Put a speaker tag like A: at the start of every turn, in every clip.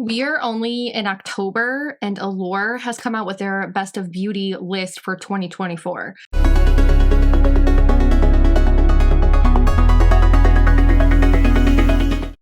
A: We are only in October, and Allure has come out with their Best of Beauty list for 2024.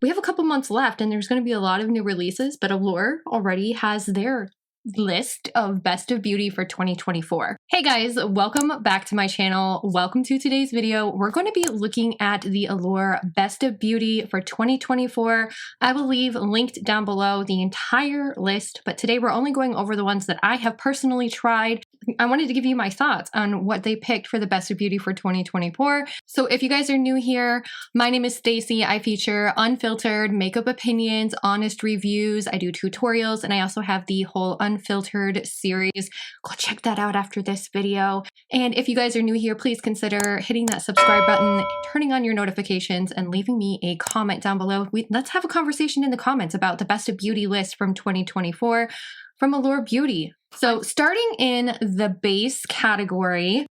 A: We have a couple months left, and there's going to be a lot of new releases, but Allure already has their list of Best of Beauty for 2024. Hey guys, welcome back to my channel. Welcome to today's video. We're going to be looking at the Allure Best of Beauty for 2024. I will leave linked down below the entire list, but today we're only going over the ones that I have personally tried. I wanted to give you my thoughts on what they picked for the Best of Beauty for 2024. So if you guys are new here, my name is Staci. I feature unfiltered makeup opinions, honest reviews. I do tutorials, and I also have the whole unfiltered series. Go check that out after this video. And if you guys are new here, please consider hitting that subscribe button, turning on your notifications, and leaving me a comment down below. Let's have a conversation in the comments about the Best of Beauty list from 2024 from Allure Beauty. So starting in the base category,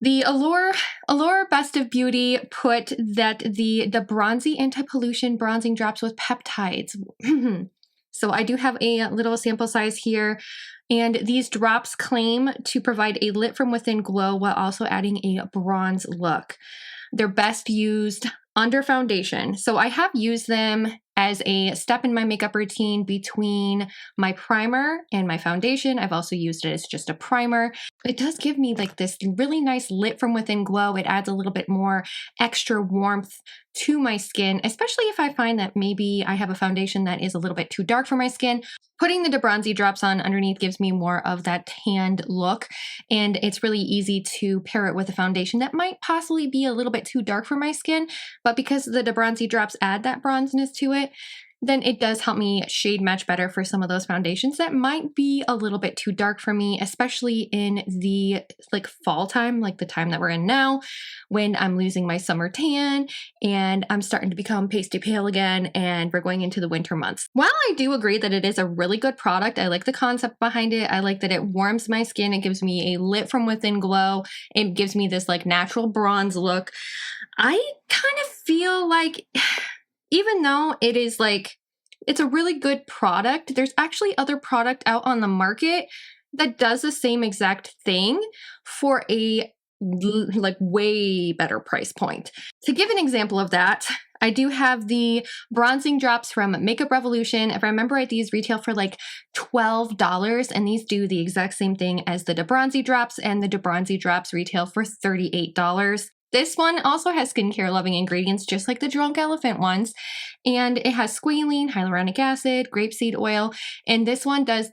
A: the Allure Best of Beauty put that the Bronzy Anti-Pollution Bronzing Drops with Peptides. So I do have a little sample size here, and these drops claim to provide a lit from within glow while also adding a bronze look. They're best used under foundation. So I have used them as a step in my makeup routine between my primer and my foundation. I've also used it as just a primer. It does give me like this really nice lit from within glow. It adds a little bit more extra warmth to my skin, especially if I find that maybe I have a foundation that is a little bit too dark for my skin. Putting the Bronzy drops on underneath gives me more of that tanned look, and it's really easy to pair it with a foundation that might possibly be a little bit too dark for my skin, but because the Bronzy drops add that bronzeness to it, then it does help me shade match better for some of those foundations that might be a little bit too dark for me, especially in the fall time, like the time that we're in now, when I'm losing my summer tan and I'm starting to become pasty pale again and we're going into the winter months. While I do agree that it is a really good product, I like the concept behind it. I like that it warms my skin. It gives me a lit from within glow. It gives me this like natural bronze look. I kind of feel like even though it is it's a really good product, there's actually other product out on the market that does the same exact thing for a way better price point. To give an example of that, I do have the bronzing drops from Makeup Revolution. If I remember right, these retail for like $12, and these do the exact same thing as the Bronzy drops, and the Bronzy drops retail for $38. This one also has skincare loving ingredients just like the Drunk Elephant ones, and it has squalene, hyaluronic acid, grapeseed oil, and this one does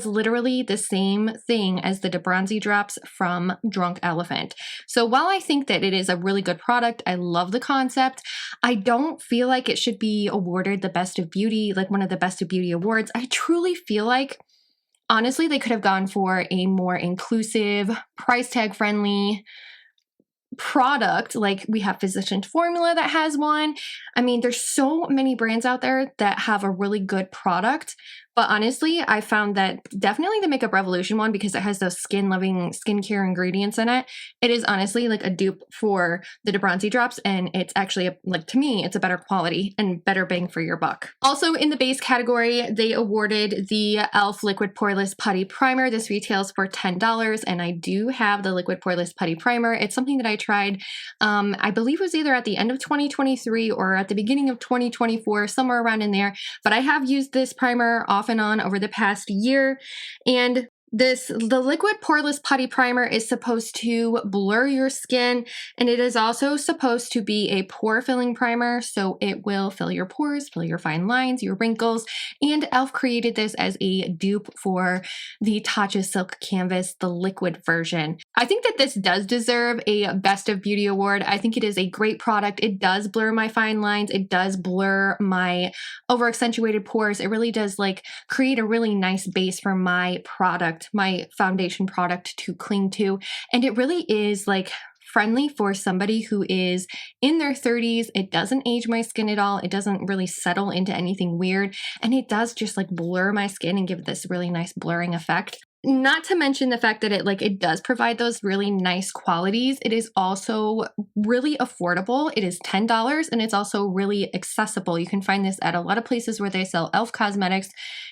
A: literally the same thing as the Bronzy drops from Drunk Elephant. So while I think that it is a really good product, I love the concept, I don't feel like it should be awarded the Best of Beauty, like one of the Best of Beauty awards. I truly feel like honestly they could have gone for a more inclusive, price tag friendly product. Like we have Physicians Formula that has one. I mean, there's so many brands out there that have a really good product, but honestly, I found that definitely the Makeup Revolution one, because it has those skin-loving skincare ingredients in it, it is honestly like a dupe for the Bronzy drops, and it's actually, to me, it's a better quality and better bang for your buck. Also in the base category, they awarded the e.l.f. Liquid Poreless Putty Primer. This retails for $10, and I do have the Liquid Poreless Putty Primer. It's something that I tried, I believe it was either at the end of 2023 or at the beginning of 2024, somewhere around in there, but I have used this primer off and on over the past year, and the Liquid Poreless Putty Primer is supposed to blur your skin, and it is also supposed to be a pore filling primer, so it will fill your pores, fill your fine lines, your wrinkles, and e.l.f. created this as a dupe for the Tatcha Silk Canvas, the liquid version. I think that this does deserve a Best of Beauty award. I think it is a great product. It does blur my fine lines. It does blur my over accentuated pores. It really does create a really nice base for my product, my foundation product to cling to, and it really is friendly for somebody who is in their 30s. It doesn't age my skin at all. It doesn't really settle into anything weird. And it does just like blur my skin and give this really nice blurring effect. not to mention the fact that it does provide those really nice qualities. It is also really affordable. It is $10 and it's also really accessible. You can find this at a lot of places where they sell e.l.f. cosmetics.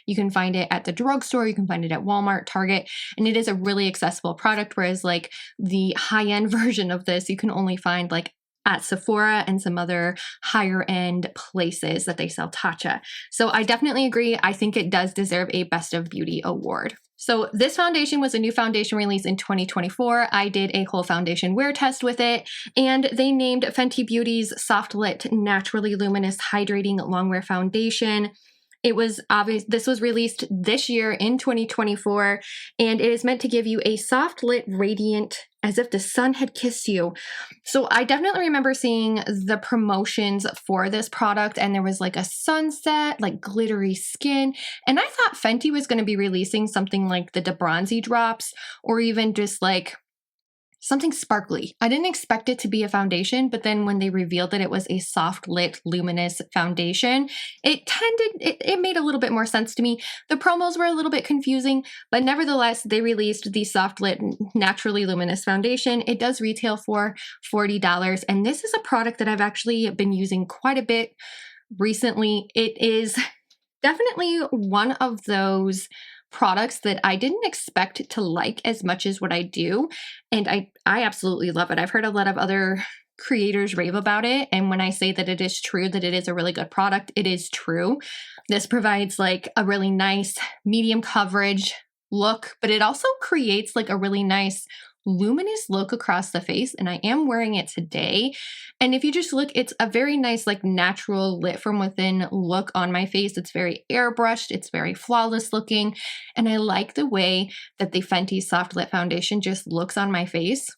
A: You can find it at the drugstore. You can find it at Walmart, Target, and it is a really accessible product. Whereas like the high-end version of this, you can only find like at Sephora and some other higher end places that they sell Tatcha. So I definitely agree. I think it does deserve a Best of Beauty award. So this foundation was a new foundation release in 2024. I did a whole foundation wear test with it, and they named Fenty Beauty's Soft Lit Naturally Luminous Hydrating Longwear Foundation. It was obvious this was released this year in 2024, and it is meant to give you a soft lit, radiant, as if the sun had kissed you. So I definitely remember seeing the promotions for this product, and there was like a sunset, like glittery skin. And I thought Fenty was going to be releasing something like the De Bronzy drops, or even just like something sparkly. I didn't expect it to be a foundation, but then when they revealed that it was a soft lit luminous foundation, it made a little bit more sense to me. The promos were a little bit confusing, but nevertheless, they released the soft lit naturally luminous foundation. It does retail for $40, and this is a product that I've actually been using quite a bit recently. It is definitely one of those products that I didn't expect to like as much as what I do. And I absolutely love it. I've heard a lot of other creators rave about it. And when I say that it is true, that it is a really good product, it is true. This provides like a really nice medium coverage look, but it also creates like a really nice luminous look across the face, and I am wearing it today. And if you just look, it's a very nice, like natural lit from within look on my face. It's very airbrushed, it's very flawless looking, and I like the way that the Fenty Soft Lit Foundation just looks on my face.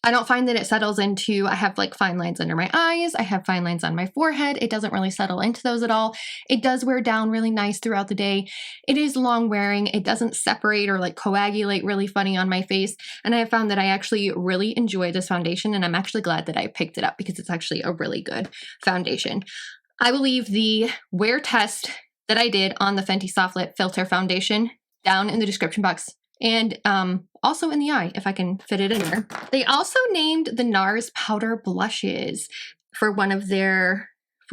A: I don't find that it settles into, I have like fine lines under my eyes, I have fine lines on my forehead. It doesn't really settle into those at all. It does wear down really nice throughout the day. It is long wearing. It doesn't separate or like coagulate really funny on my face. And I have found that I actually really enjoy this foundation, and I'm actually glad that I picked it up because it's actually a really good foundation. I will leave the wear test that I did on the Fenty Soft Lit Filter Foundation down in the description box, and also in the eye if I can fit it in there. They also named the NARS powder blushes for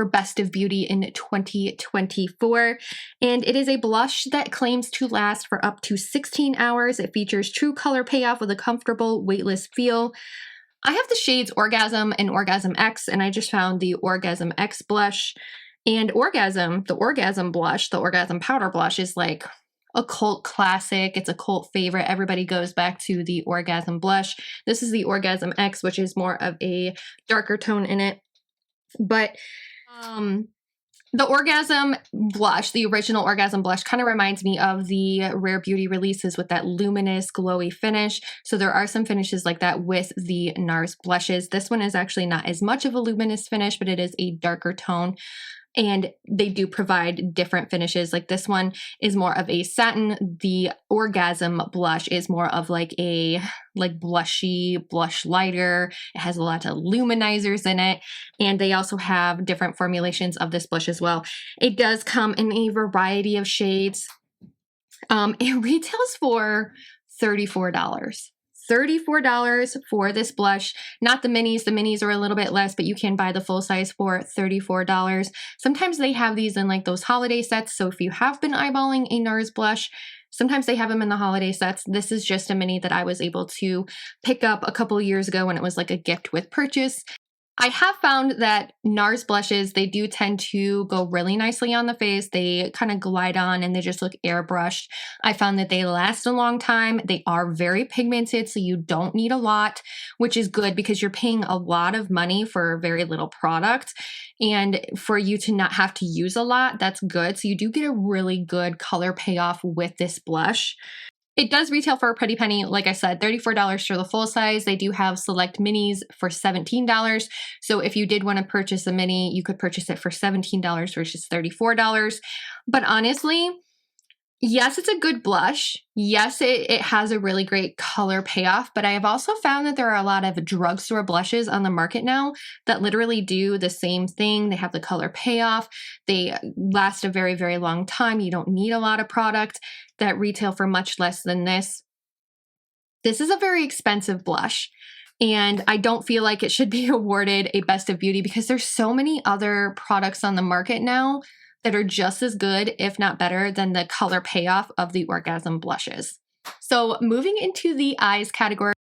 A: Best of Beauty in 2024. And it is a blush that claims to last for up to 16 hours. It features true color payoff with a comfortable, weightless feel. I have the shades Orgasm and Orgasm X, and I just found the Orgasm X blush. And Orgasm, the Orgasm blush, the Orgasm powder blush is like a cult classic. It's a cult favorite. Everybody goes back to the Orgasm blush. This is the Orgasm X, which is more of a darker tone in it. But the Orgasm blush, the original Orgasm blush, kind of reminds me of the Rare Beauty releases with that luminous, glowy finish. So there are some finishes like that with the NARS blushes. This one is actually not as much of a luminous finish, but it is a darker tone. And they do provide different finishes. Like this one is more of a satin. The Orgasm blush is more of like a blushy blush lighter. It has a lot of luminizers in it. And they also have different formulations of this blush as well. It does come in a variety of shades. It retails for $34. $34 for this blush, not the minis. The minis are a little bit less, but you can buy the full size for $34. Sometimes they have these in like those holiday sets. So if you have been eyeballing a NARS blush, sometimes they have them in the holiday sets. This is just a mini that I was able to pick up a couple of years ago when it was like a gift with purchase. I have found that NARS blushes, they do tend to go really nicely on the face. They kind of glide on and they just look airbrushed. I found that they last a long time. They are very pigmented, so you don't need a lot, which is good because you're paying a lot of money for very little product. And for you to not have to use a lot, that's good. So you do get a really good color payoff with this blush. It does retail for a pretty penny. Like I said, $34 for the full size. They do have select minis for $17. So if you did want to purchase a mini, you could purchase it for $17 versus $34. But honestly, Yes, it's a good blush. Yes, it has a really great color payoff, but I have also found that there are a lot of drugstore blushes on the market now that literally do the same thing. They have the color payoff. They last a very, very long time. You don't need a lot of product that retail for much less than this. This is a very expensive blush. And I don't feel like it should be awarded a Best of Beauty because there's so many other products on the market now that are just as good, if not better, than the color payoff of the Orgasm blushes. So moving into the eyes category,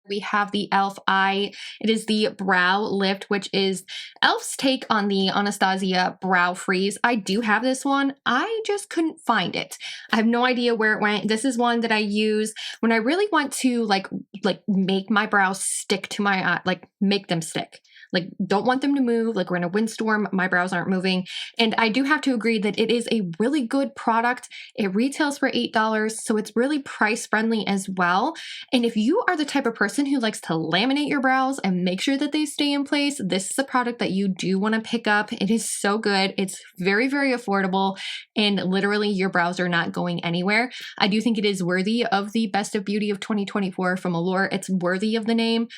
A: we have the e.l.f. eye. It is the brow lift, which is e.l.f.'s take on the Anastasia brow freeze. I do have this one. I just couldn't find it. I have no idea where it went. This is one that I use when I really want to like make my brows stick to my eye, like make them stick. Like, don't want them to move. Like, we're in a windstorm, my brows aren't moving. And I do have to agree that it is a really good product. It retails for $8, so it's really price friendly as well. And if you are the type of person who likes to laminate your brows and make sure that they stay in place, this is a product that you do want to pick up. It is so good. It's very, very affordable, and literally your brows are not going anywhere. I do think it is worthy of the Best of Beauty of 2024 from Allure. It's worthy of the name.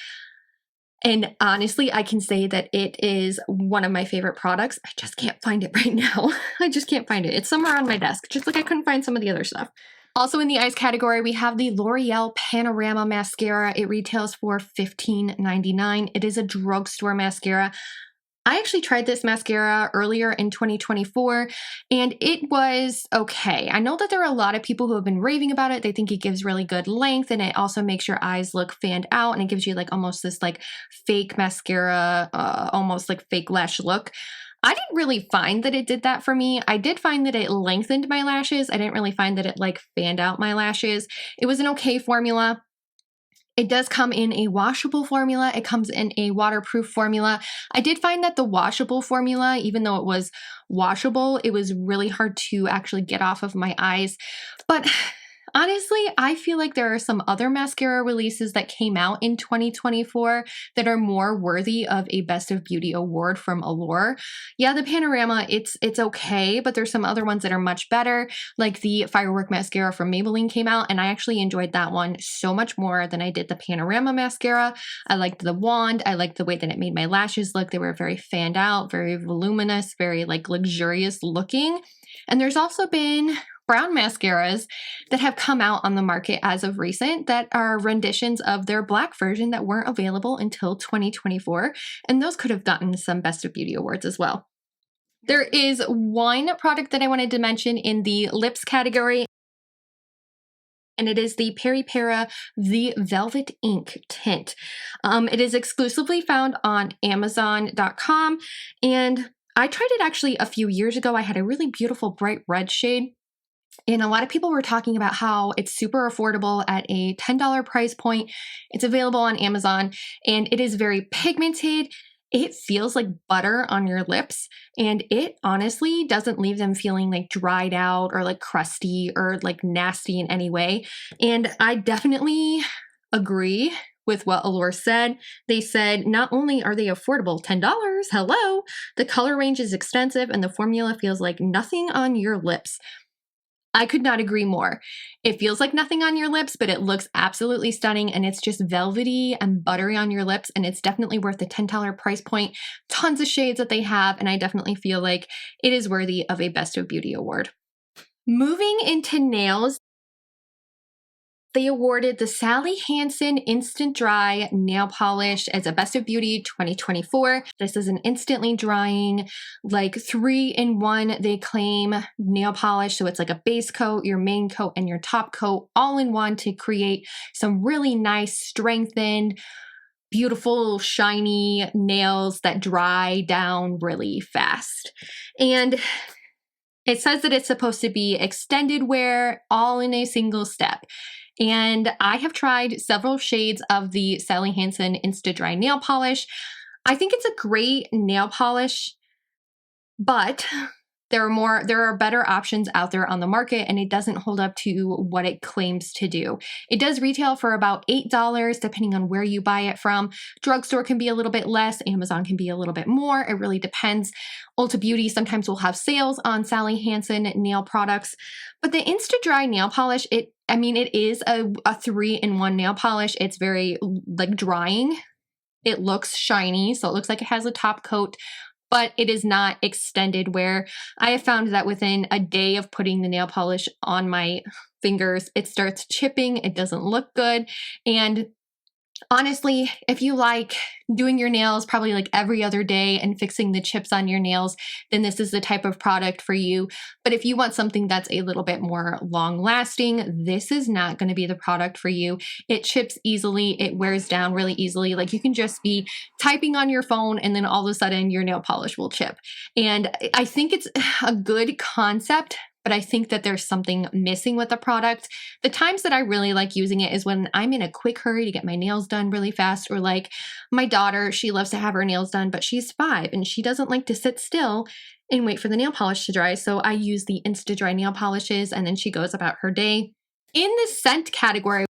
A: And honestly, I can say that it is one of my favorite products. I just can't find it right now. I just can't find it. It's somewhere on my desk, just like I couldn't find some of the other stuff. Also in the eyes category, we have the L'Oreal Panorama Mascara. It retails for $15.99. It is a drugstore mascara. I actually tried this mascara earlier in 2024 and it was okay. I know that there are a lot of people who have been raving about it. They think it gives really good length and it also makes your eyes look fanned out and it gives you like almost this like fake mascara, almost like fake lash look. I didn't really find that it did that for me. I did find that it lengthened my lashes. I didn't really find that it like fanned out my lashes. It was an okay formula. It does come in a washable formula. It comes in a waterproof formula. I did find that the washable formula, even though it was washable, it was really hard to actually get off of my eyes. But honestly, I feel like there are some other mascara releases that came out in 2024 that are more worthy of a Best of Beauty award from Allure. Yeah, the Panorama, it's okay, but there's some other ones that are much better, like the Firework Mascara from Maybelline came out, and I actually enjoyed that one so much more than I did the Panorama Mascara. I liked the wand. I liked the way that it made my lashes look. They were very fanned out, very voluminous, very like luxurious looking. And there's also been brown mascaras that have come out on the market as of recent that are renditions of their black version that weren't available until 2024. And those could have gotten some Best of Beauty awards as well. There is one product that I wanted to mention in the lips category, and it is the Peri Para The Velvet Ink Tint. It is exclusively found on Amazon.com, and I tried it actually a few years ago. I had a really beautiful bright red shade. And a lot of people were talking about how it's super affordable at a $10 price point. It's available on Amazon and it is very pigmented. It feels like butter on your lips and it honestly doesn't leave them feeling like dried out or like crusty or like nasty in any way. And I definitely agree with what Allure said. They said not only are they affordable, $10, hello, the color range is extensive and the formula feels like nothing on your lips. I could not agree more. It feels like nothing on your lips, but it looks absolutely stunning and it's just velvety and buttery on your lips and it's definitely worth the $10 price point. Tons of shades that they have and I definitely feel like it is worthy of a Best of Beauty award. Moving into nails, they awarded the Sally Hansen Instant Dry Nail Polish as a Best of Beauty 2024. This is an instantly drying, like 3-in-1, they claim, nail polish. So it's like a base coat, your main coat, and your top coat all in one to create some really nice, strengthened, beautiful, shiny nails that dry down really fast. And it says that it's supposed to be extended wear, all in a single step. And I have tried several shades of the Sally Hansen Insta Dry Nail Polish. I think it's a great nail polish, but There are better options out there on the market, and it doesn't hold up to what it claims to do. It does retail for about $8 depending on where you buy it from. Drugstore can be a little bit less, Amazon can be a little bit more. It really depends. Ulta Beauty sometimes will have sales on Sally Hansen nail products. But the Insta-Dry nail polish, it is a 3-in-1 nail polish. It's very like drying. It looks shiny, so it looks like it has a top coat, but it is not extended wear. I have found that within a day of putting the nail polish on my fingers, it starts chipping, it doesn't look good, and honestly, if you like doing your nails probably like every other day and fixing the chips on your nails, then this is the type of product for you. But if you want something that's a little bit more long lasting, this is not going to be the product for you. It chips easily. It wears down really easily. Like you can just be typing on your phone and then all of a sudden your nail polish will chip. And I think it's a good concept, but I think that there's something missing with the product. The times that I really like using it is when I'm in a quick hurry to get my nails done really fast, or like my daughter, she loves to have her nails done, but she's 5 and she doesn't like to sit still and wait for the nail polish to dry. So I use the Insta-Dry nail polishes and then she goes about her day. In the scent category,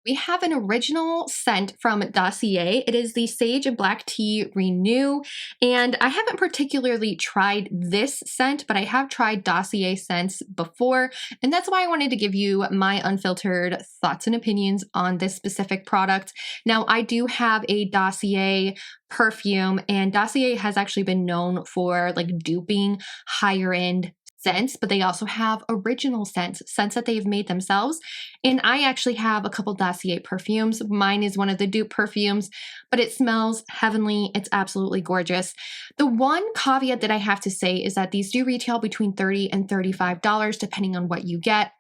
A: we have an original scent from Dossier. It is the Sage and Black Tea Renew. And I haven't particularly tried this scent, but I have tried Dossier scents before. And that's why I wanted to give you my unfiltered thoughts and opinions on this specific product. Now, I do have a Dossier perfume, and Dossier has actually been known for like duping higher end scents, but they also have original scents that they've made themselves. And I actually have a couple Dossier perfumes. Mine is one of the dupe perfumes, but it smells heavenly. It's absolutely gorgeous. The one caveat that I have to say is that these do retail between $30 and $35 depending on what you get.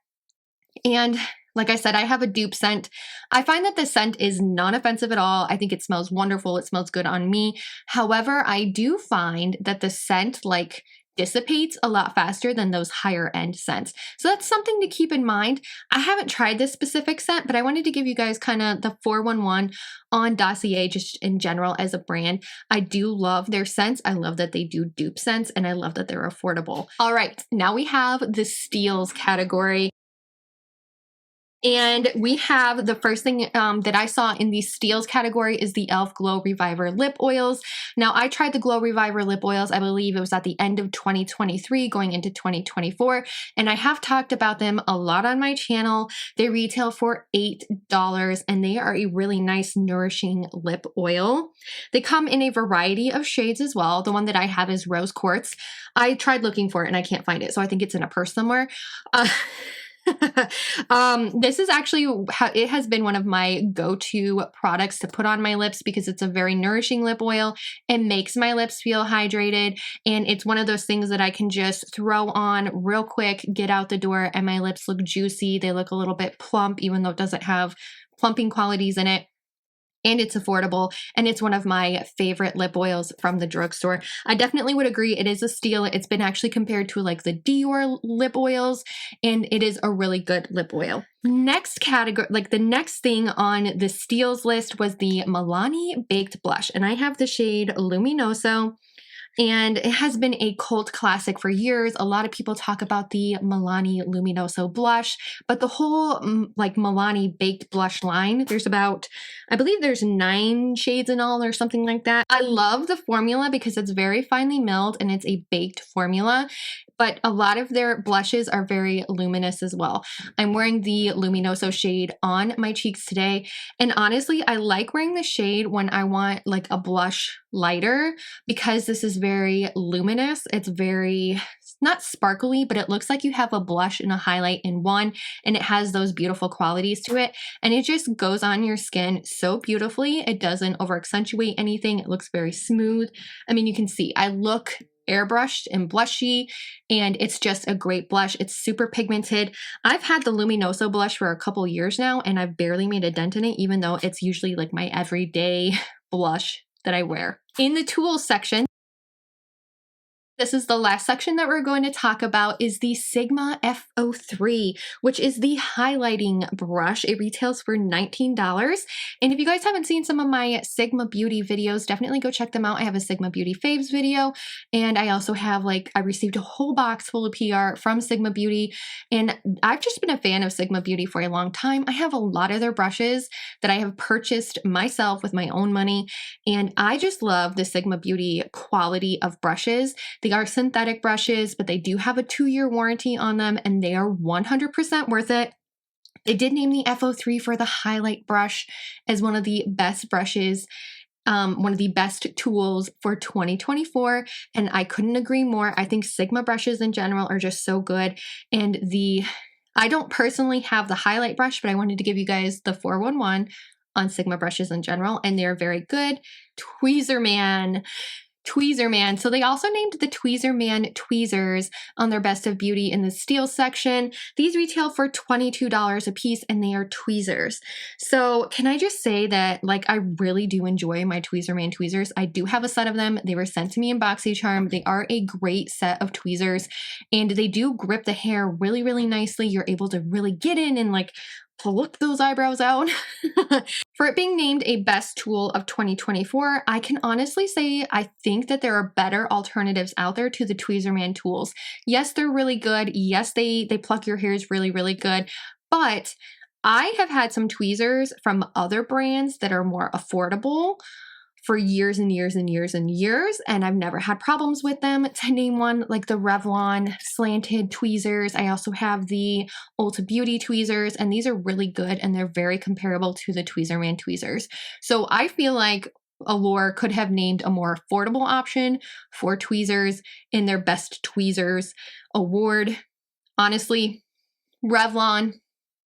A: And like I said, I have a dupe scent. I find that the scent is non-offensive at all. I think it smells wonderful. It smells good on me. However, I do find that the scent like dissipates a lot faster than those higher end scents. So that's something to keep in mind. I haven't tried this specific scent, but I wanted to give you guys kind of the 411 on Dossier just in general as a brand. I do love their scents. I love that they do dupe scents, and I love that they're affordable. All right, now we have the steals category. And we have the first thing that I saw in the steals category is the e.l.f. Glow Reviver Lip Oils. Now, I tried the Glow Reviver Lip Oils, I believe it was at the end of 2023 going into 2024, and I have talked about them a lot on my channel. They retail for $8, and they are a really nice, nourishing lip oil. They come in a variety of shades as well. The one that I have is Rose Quartz. I tried looking for it and I can't find it, so I think it's in a purse somewhere. This is actually how it has been one of my go-to products to put on my lips because it's a very nourishing lip oil. It makes my lips feel hydrated, and it's one of those things that I can just throw on real quick, get out the door, and my lips look juicy. They look a little bit plump, even though it doesn't have plumping qualities in it. And it's affordable, and it's one of my favorite lip oils from the drugstore. I definitely would agree it is a steal. It's been actually compared to like the Dior lip oils, and it is a really good lip oil. Next category, like the next thing on the steals list was the Milani Baked Blush, and I have the shade Luminoso. And it has been a cult classic for years. A lot of people talk about the Milani Luminoso blush, but the whole like Milani baked blush line, there's about, I believe there's 9 shades in all or something like that. I love the formula because it's very finely milled and it's a baked formula, but a lot of their blushes are very luminous as well. I'm wearing the Luminoso shade on my cheeks today, and honestly, I like wearing the shade when I want like a blush lighter because this is very luminous. It's very, not sparkly, but it looks like you have a blush and a highlight in one, and it has those beautiful qualities to it, and it just goes on your skin so beautifully. It doesn't over accentuate anything. It looks very smooth. I mean, you can see I look airbrushed and blushy, and it's just a great blush. It's super pigmented. I've had the Luminoso blush for a couple years now, and I've barely made a dent in it, even though it's usually like my everyday blush that I wear. In the tools section, This is the last section that we're going to talk about is the Sigma F03, which is the highlighting brush. It retails for $19. And if you guys haven't seen some of my Sigma Beauty videos, definitely go check them out. I have a Sigma Beauty Faves video, and I also have I received a whole box full of PR from Sigma Beauty, and I've just been a fan of Sigma Beauty for a long time. I have a lot of their brushes that I have purchased myself with my own money, and I just love the Sigma Beauty quality of brushes. They are synthetic brushes, but they do have a 2-year warranty on them, and they are 100% worth it. They did name the F03 for the highlight brush as one of the best brushes, one of the best tools for 2024, and I couldn't agree more. I think Sigma brushes in general are just so good, and I don't personally have the highlight brush, but I wanted to give you guys the 411 on Sigma brushes in general, and they're very good. Tweezerman. So they also named the Tweezerman tweezers on their Best of Beauty in the steel section. These retail for $22 a piece, and they are tweezers. So can I just say that I really do enjoy my Tweezerman tweezers. I do have a set of them. They were sent to me in BoxyCharm. They are a great set of tweezers, and they do grip the hair really, really nicely. You're able to really get in and pluck those eyebrows out. For it being named a best tool of 2024, I can honestly say I think that there are better alternatives out there to the Tweezerman tools. Yes, they're really good. Yes, they pluck your hairs really, really good. But I have had some tweezers from other brands that are more affordable for years and years and years and years, and I've never had problems with them. To name one, like the Revlon slanted tweezers. I also have the Ulta Beauty tweezers, and these are really good, and they're very comparable to the Tweezerman tweezers. So I feel like Allure could have named a more affordable option for tweezers in their Best Tweezers award. Honestly, Revlon,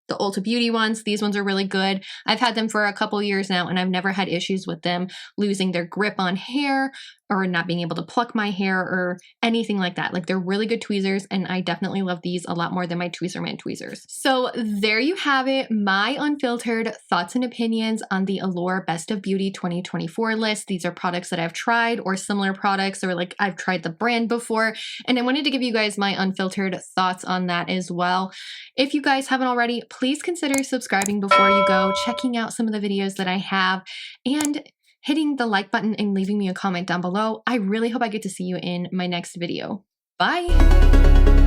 A: the Ulta Beauty ones, these ones are really good. I've had them for a couple years now, and I've never had issues with them losing their grip on hair or not being able to pluck my hair or anything like that. They're really good tweezers, and I definitely love these a lot more than my Tweezerman tweezers. So there you have it, my unfiltered thoughts and opinions on the Allure Best of Beauty 2024 list. These are products that I've tried or similar products, or I've tried the brand before, and I wanted to give you guys my unfiltered thoughts on that as well. If you guys haven't already, please consider subscribing before you go, checking out some of the videos that I have, and hitting the like button and leaving me a comment down below. I really hope I get to see you in my next video. Bye!